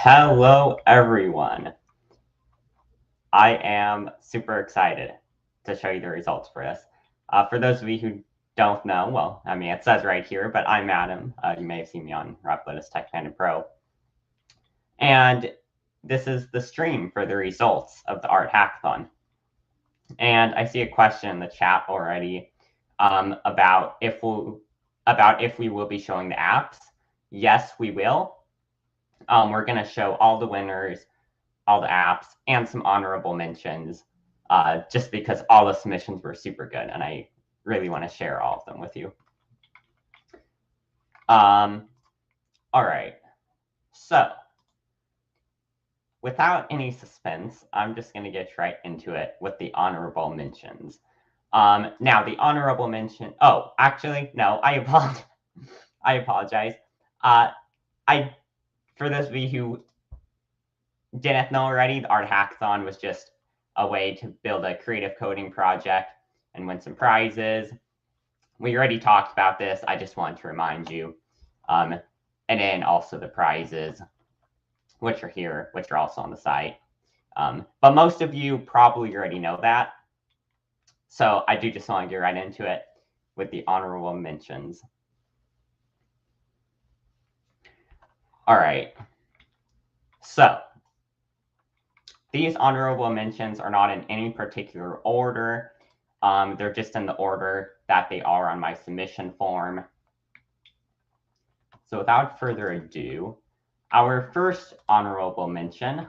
Hello, everyone. I am super excited to show you the results for this. For those of you who don't know, well, I mean, it says right here, but I'm Adam. You may have seen me on Replit as Tech Panda Pro. And this is the stream for the results of the Art Hackathon. And I see a question in the chat already about if we will be showing the apps. Yes, we will. We're going to show all the winners, all the apps, and some honorable mentions, just because all the submissions were super good, and I really want to share all of them with you. All right. So without any suspense, I'm just going to get right into it with the honorable mentions. Now, the honorable mention. Oh, actually, no, I apologize. I apologize. For those of you who didn't know already, the Art Hackathon was just a way to build a creative coding project and win some prizes. We already talked about this. I just wanted to remind you. And then also the prizes, which are here, which are also on the site. But most of you probably already know that. So I do just want to get right into it with the honorable mentions. All right. So these honorable mentions are not in any particular order. They're just in the order that they are on my submission form. So without further ado, our first honorable mention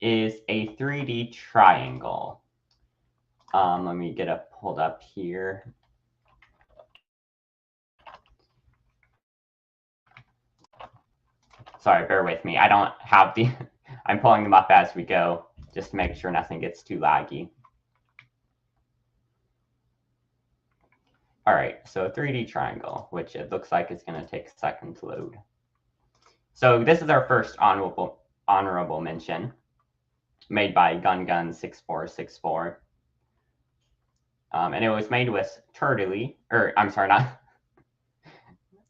is a 3D triangle. Let me get it pulled up here. Sorry, bear with me. I don't have the, I'm pulling them up as we go, just to make sure nothing gets too laggy. All right, so 3D triangle, which it looks like it's going to take a second to load. So this is our first honorable mention, made by GunGun6464. And it was made with Turtley, or I'm sorry, not,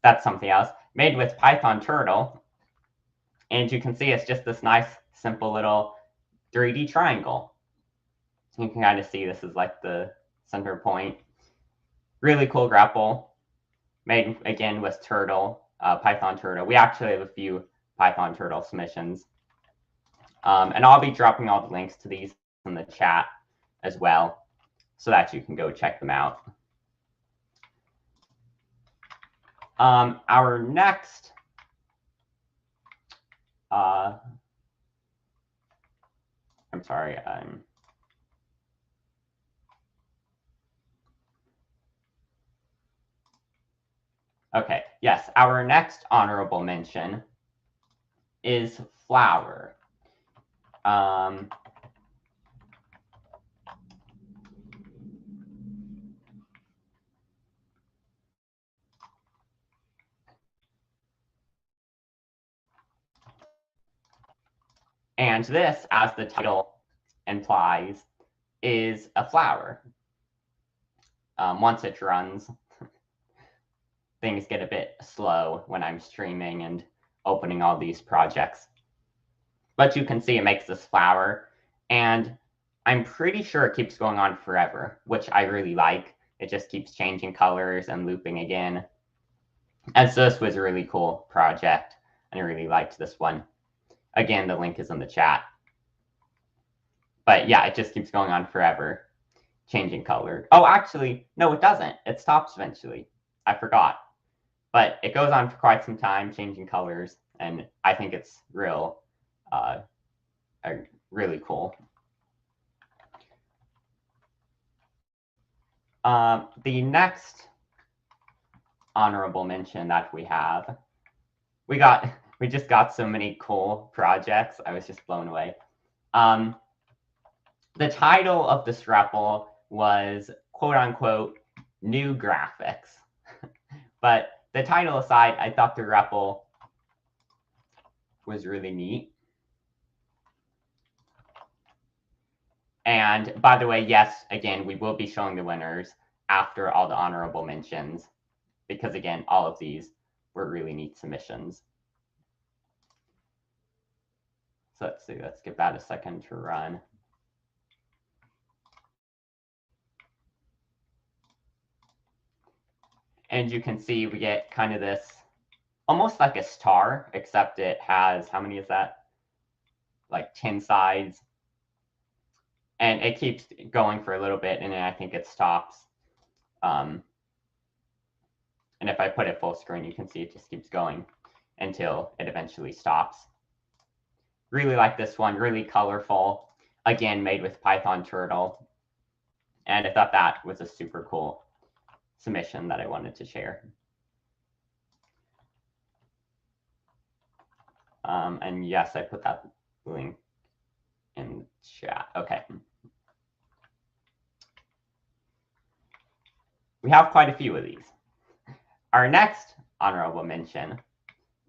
that's something else, made with Python Turtle. And you can see it's just this nice, simple little 3D triangle. So you can kind of see this is like the center point. Really cool grapple, made again with Turtle, Python Turtle. We actually have a few Python Turtle submissions. And I'll be dropping all the links to these in the chat as well, so that you can go check them out. Our next I'm sorry. Okay, yes, our next honorable mention is flower. And this, as the title implies, is a flower. Once it runs, things get a bit slow when I'm streaming and opening all these projects. But you can see it makes this flower, and I'm pretty sure it keeps going on forever, which I really like. It just keeps changing colors and looping again. And so this was a really cool project, and I really liked this one. Again, the link is in the chat. But yeah, it just keeps going on forever, changing color. Oh, actually, no, it doesn't. It stops eventually. I forgot. But it goes on for quite some time, changing colors, and I think it's really cool. The next honorable mention that we have, we just got so many cool projects. I was just blown away. The title of this REPL was quote unquote new graphics. But the title aside, I thought the REPL was really neat. And by the way, yes, again, we will be showing the winners after all the honorable mentions, because again, all of these were really neat submissions. So let's see, let's give that a second to run. And you can see we get kind of this, almost like a star, except it has, how many is that? Like 10 sides. And it keeps going for a little bit, and then I think it stops. And if I put it full screen, you can see it just keeps going until it eventually stops. Really like this one, really colorful. Again, made with Python Turtle. And I thought that was a super cool submission that I wanted to share. And yes, I put that link in chat. Okay. We have quite a few of these. Our next honorable mention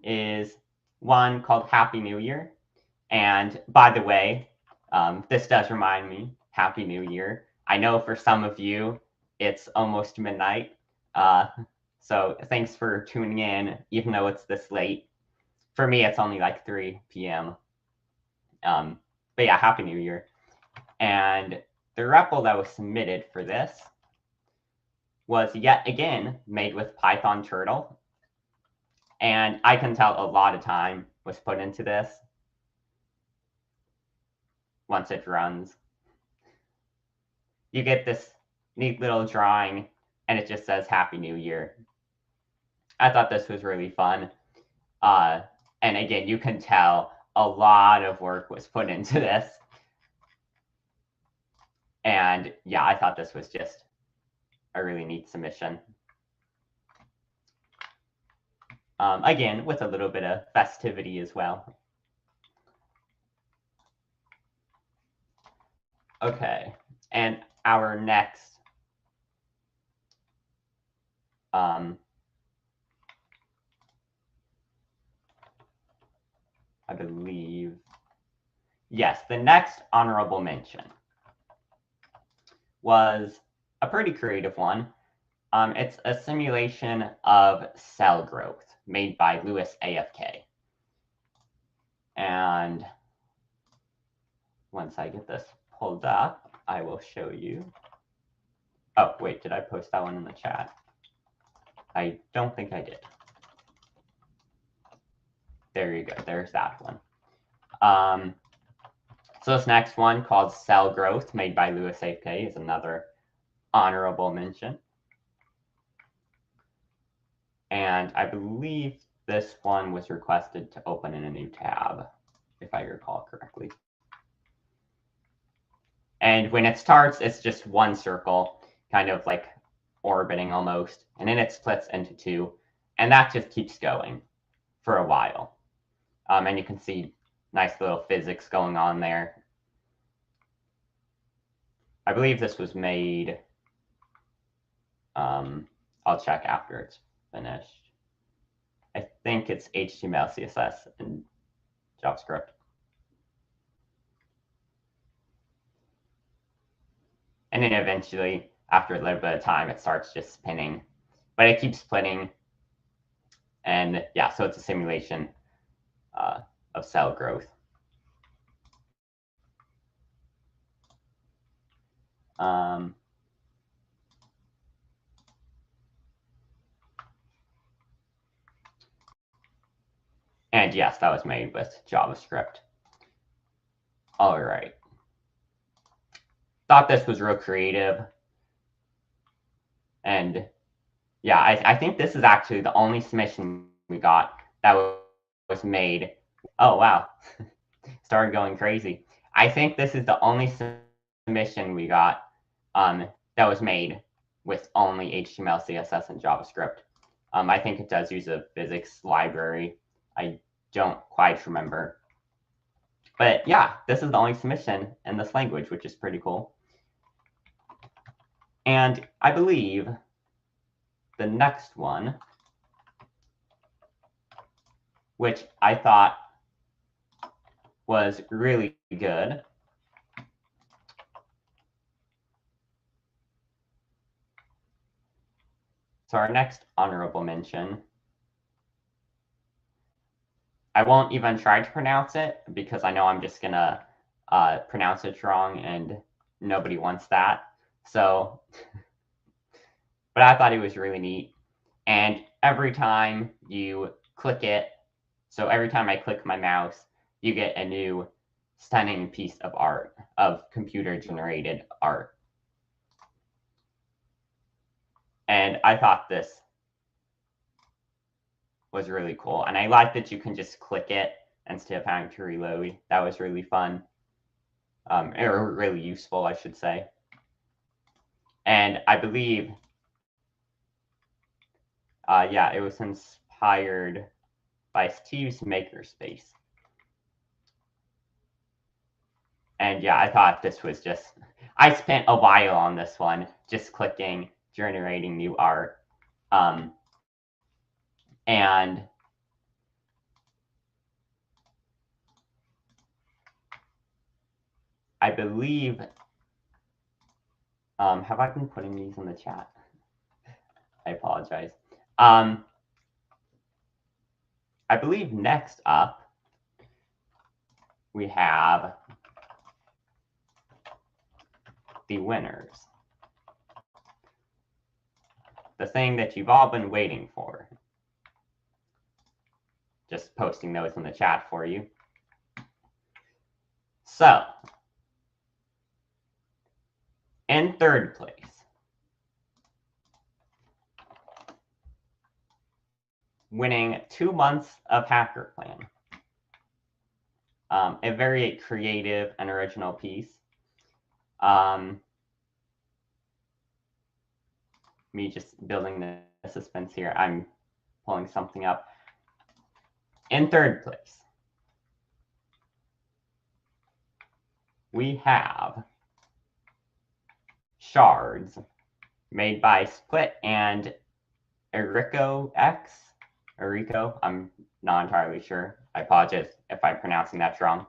is one called Happy New Year. And by the way, this does remind me, Happy New Year. I know for some of you, it's almost midnight. So thanks for tuning in, even though it's this late. For me, it's only like 3 p.m. But yeah, Happy New Year. And the REPL that was submitted for this was yet again made with Python Turtle. And I can tell a lot of time was put into this once it runs. You get this neat little drawing, and it just says Happy New Year. I thought this was really fun. And again, you can tell a lot of work was put into this. And yeah, I thought this was just a really neat submission. Again, with a little bit of festivity as well. Okay, and our next I believe, yes, the next honorable mention was a pretty creative one. It's a simulation of cell growth made by Lewis AFK. And once I get this pulled up, I will show you. Oh, wait, did I post that one in the chat? I don't think I did. There you go. There's that one. So this next one, called Cell Growth, made by Lewis AFK, is another honorable mention. And I believe this one was requested to open in a new tab, if I recall correctly. And when it starts, it's just one circle, kind of like orbiting almost. And then it splits into two. And that just keeps going for a while. And you can see nice little physics going on there. I believe this was made, I'll check after it's finished. I think it's HTML, CSS, and JavaScript. And then eventually, after a little bit of time, it starts just spinning. But it keeps splitting. And yeah, so it's a simulation of cell growth. And yes, that was made with JavaScript. All right. Thought this was real creative. And yeah, I think this is actually the only submission we got that was made. Oh, wow. Started going crazy. I think this is the only submission we got that was made with only HTML, CSS, and JavaScript. I think it does use a physics library. I don't quite remember. But yeah, this is the only submission in this language, which is pretty cool. And I believe the next one, which I thought was really good, so our next honorable mention I won't even try to pronounce it because I know I'm just gonna pronounce it wrong and nobody wants that. So, but I thought it was really neat. And every time you click it, so every time I click my mouse, you get a new stunning piece of art, of computer generated art. And I thought this was really cool. And I like that you can just click it instead of having to reload. That was really fun. Or really useful, I should say. And I believe, yeah, it was inspired by Steve's Makerspace. And yeah, I thought this was just, I spent a while on this one, just clicking, generating new art. And I believe, have I been putting these in the chat? I apologize. I believe next up, we have the winners. The thing that you've all been waiting for. Just posting those in the chat for you. So, in third place, winning 2 months of Hacker Plan. A very creative and original piece. Me just building the suspense here. I'm pulling something up. In third place, we have Shards, made by Split and Erico X. Erico, I'm not entirely sure. I apologize if I'm pronouncing that wrong.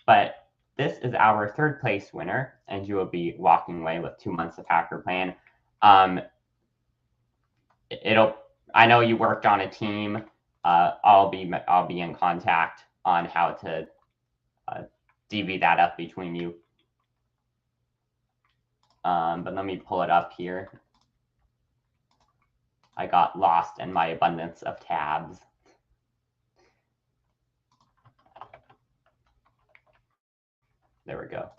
But this is our third place winner, and you will be walking away with 2 months of Hacker Plan. I know you worked on a team. I'll be in contact on how to divvy that up between you. But let me pull it up here. I got lost in my abundance of tabs. There we go.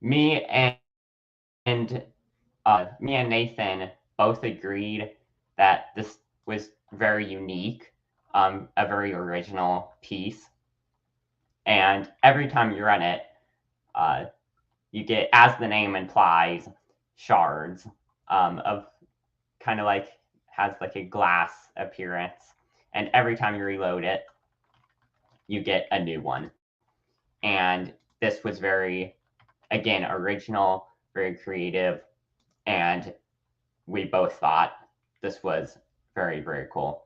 Me and Nathan both agreed that this was very unique, a very original piece. And every time you run it, you get, as the name implies, shards of kind of like, has like a glass appearance. And every time you reload it, you get a new one. And this was very, again, original, very creative. And we both thought this was very, very cool.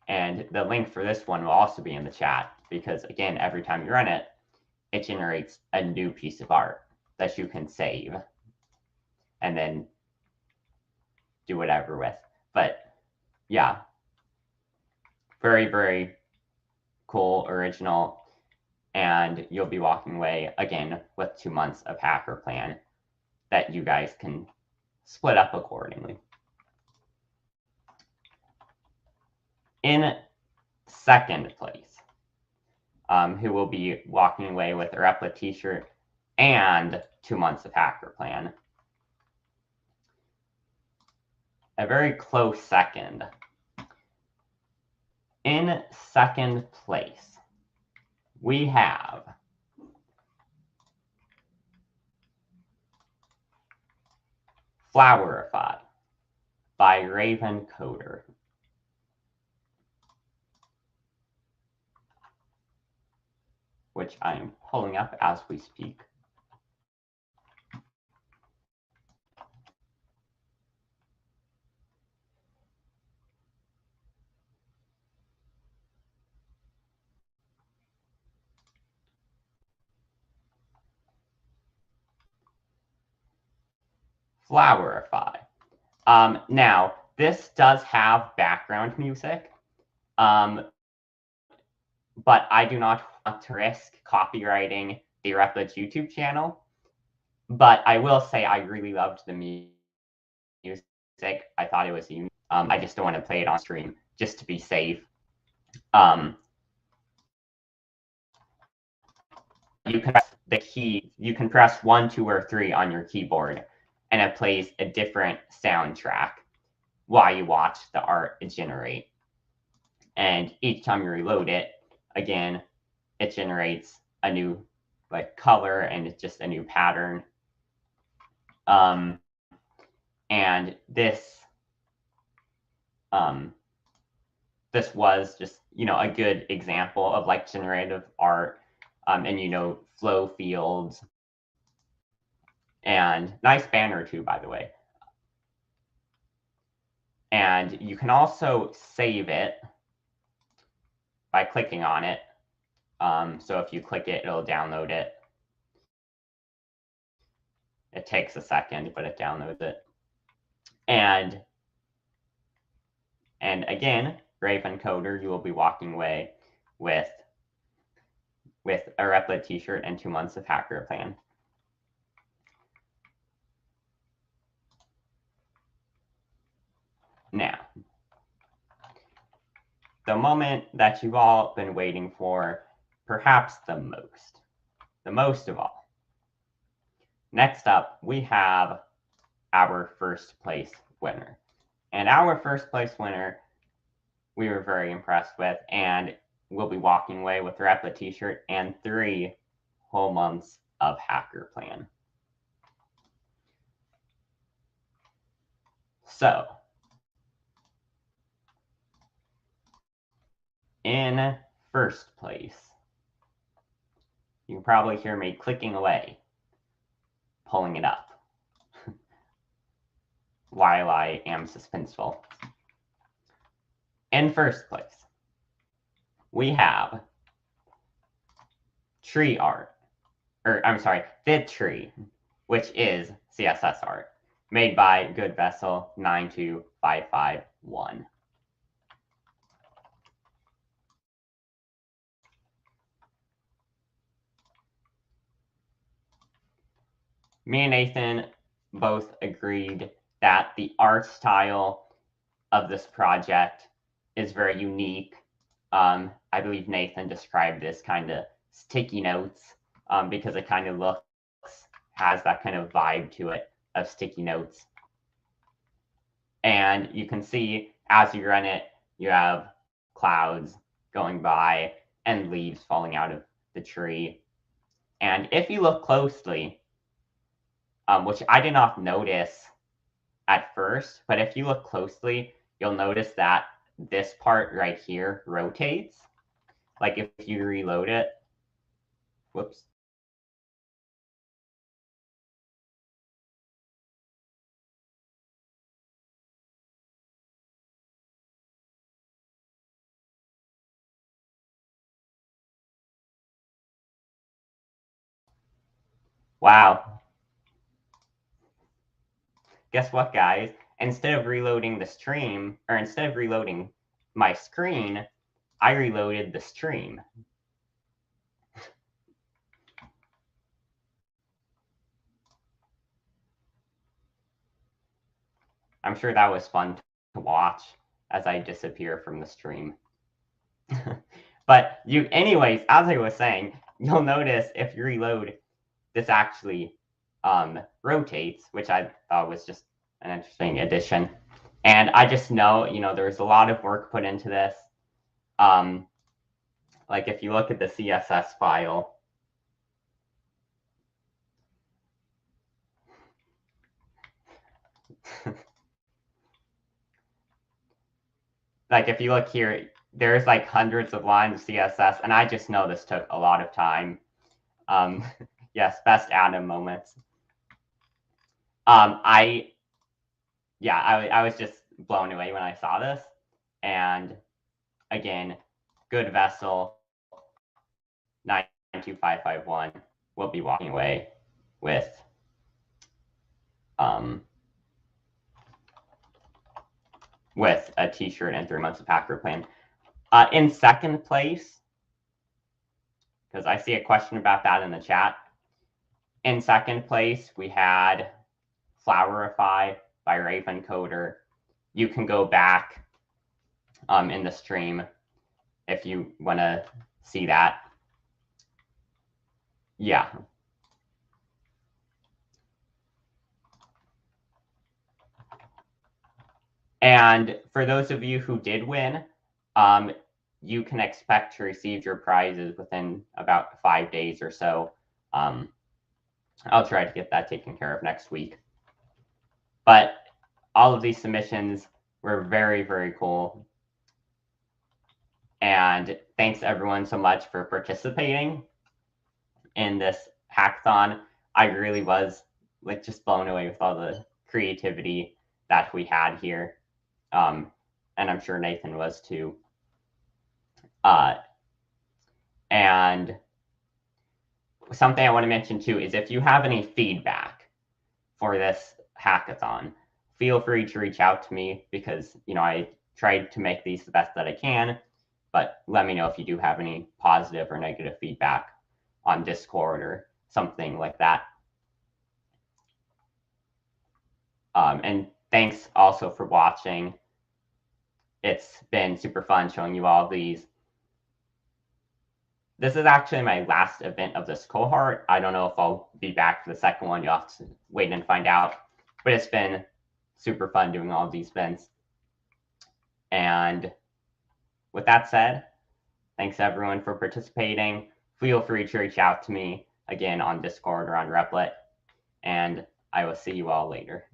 And the link for this one will also be in the chat because, again, every time you run it, it generates a new piece of art that you can save and then do whatever with. But yeah, very, very cool, original, and you'll be walking away, again, with 2 months of Hacker Plan that you guys can split up accordingly. In second place, who will be walking away with a Replit t-shirt and 2 months of Hacker Plan. A very close second. In second place, we have Flowerify by Raven Coder. Which I am pulling up as we speak. Flowerify. Now, this does have background music, but I do not want to risk copywriting the Replit YouTube channel. But I will say I really loved the music. I thought it was unique. I just don't want to play it on stream just to be safe. You can press the key. You can press 1, 2, or 3 on your keyboard, and it plays a different soundtrack while you watch the art generate. And each time you reload it, again, it generates a new color and it's just a new pattern. And this this was just a good example of generative art, and flow fields, and nice banner too, by the way. And you can also save it by clicking on it. So if you click it, it'll download it. It takes a second, but it downloads it. And again, Raven Coder, you will be walking away with a Replit t-shirt and 2 months of Hacker Plan. Now, the moment that you've all been waiting for, perhaps the most of all. Next up, we have our first place winner. And our first place winner, we were very impressed with, and we'll be walking away with a Replit t-shirt and 3 whole months of Hacker Plan. So, in first place, you can probably hear me clicking away, pulling it up while I am suspenseful. In first place, we have tree art, or I'm sorry, Fig Tree, which is CSS art, made by Good Vessel 92551. Me and Nathan both agreed that the art style of this project is very unique. I believe Nathan described this kind of sticky notes because it kind of has that kind of vibe to it of sticky notes. And you can see as you run it, you have clouds going by and leaves falling out of the tree. And if you look closely, which I did not notice at first, but if you look closely, you'll notice that this part right here rotates. Like if you reload it, whoops. Wow. Guess what, guys? Instead of reloading the stream, or instead of reloading my screen, I reloaded the stream. I'm sure that was fun to watch as I disappear from the stream. But anyways, as I was saying, you'll notice if you reload, this actually rotates, which I thought was just an interesting addition. And I just know, there's a lot of work put into this. Like if you look at the CSS file, like if you look here, there's like hundreds of lines of CSS, and I just know this took a lot of time. Yes, best Adam moments. I was just blown away when I saw this. And again, Good Vessel 92551 will be walking away with with a t-shirt and 3 months of Packer plan. In second place, because I see a question about that in the chat. In second place, we had Flowerify by Raven Coder. You can go back in the stream if you want to see that. Yeah. And for those of you who did win, you can expect to receive your prizes within about 5 days or so. I'll try to get that taken care of next week. But all of these submissions were very, very cool. And thanks everyone so much for participating in this hackathon. I really was like just blown away with all the creativity that we had here. And I'm sure Nathan was too. And something I want to mention too is if you have any feedback for this hackathon, feel free to reach out to me because, you know, I tried to make these the best that I can, but let me know if you do have any positive or negative feedback on Discord or something like that. And thanks also for watching. It's been super fun showing you all these. This is actually my last event of this cohort. I don't know if I'll be back for the second one. You'll have to wait and find out. But it's been super fun doing all of these events. And with that said, thanks everyone for participating. Feel free to reach out to me again on Discord or on Replit. And I will see you all later.